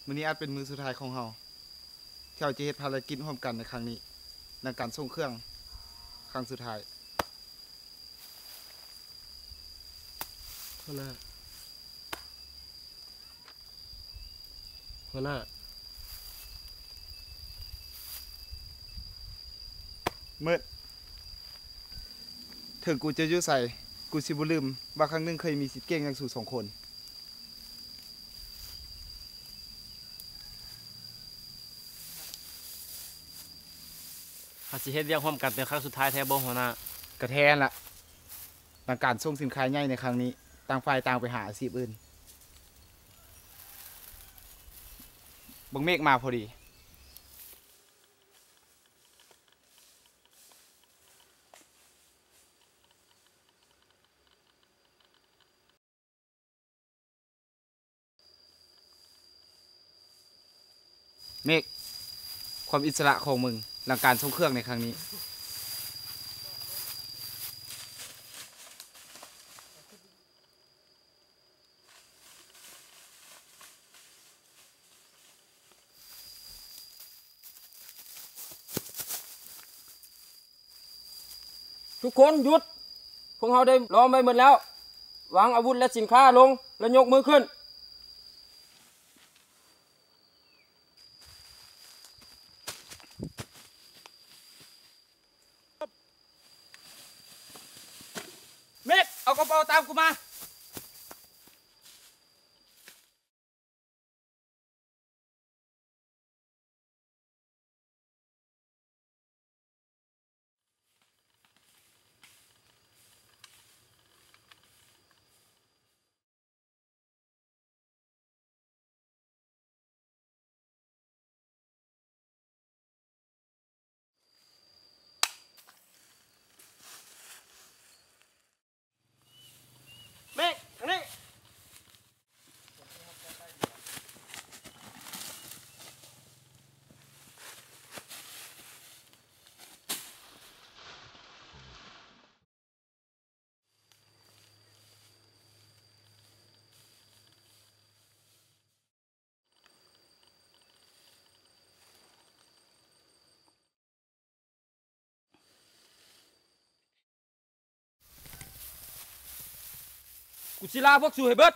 มื้อนี้อาจเป็นมื้อสุดท้ายของเฮาที่เราจะเฮ็ดภารกิจร่วมกันในครั้งนี้ในการส่งเครื่องครั้งสุดท้ายหัวหน้าหัวหน้ามืดถึงกูจะอยู่ใส่กูสิบ่ลืมว่าครั้งหนึงเคยมีสิทธิ์เก่งอย่างสู่2 คนเขาสิเฮ็ดเวียกร่วมกันเป็นครั้งสุดท้ายแท้บ่หัวหน้าก ระแทนล่ะในการส่งสินค้าใหญ่ในครั้งนี้ต่างฝ่ายต่างไปหาอาชีพอื่นบังเมฆมาพอดีเมฆความอิสระของมึงหลังการส่งเครื่องในครั้งนี้ทุกคนหยุดพวกเราได้ล้อมไว้หมดแล้ววางอาวุธและสินค้าลงและยกมือขึ้นเมฆเอากระเป๋าตามกูมาเมฆทางนี้กูสิลาพวกสู่ให้เบิด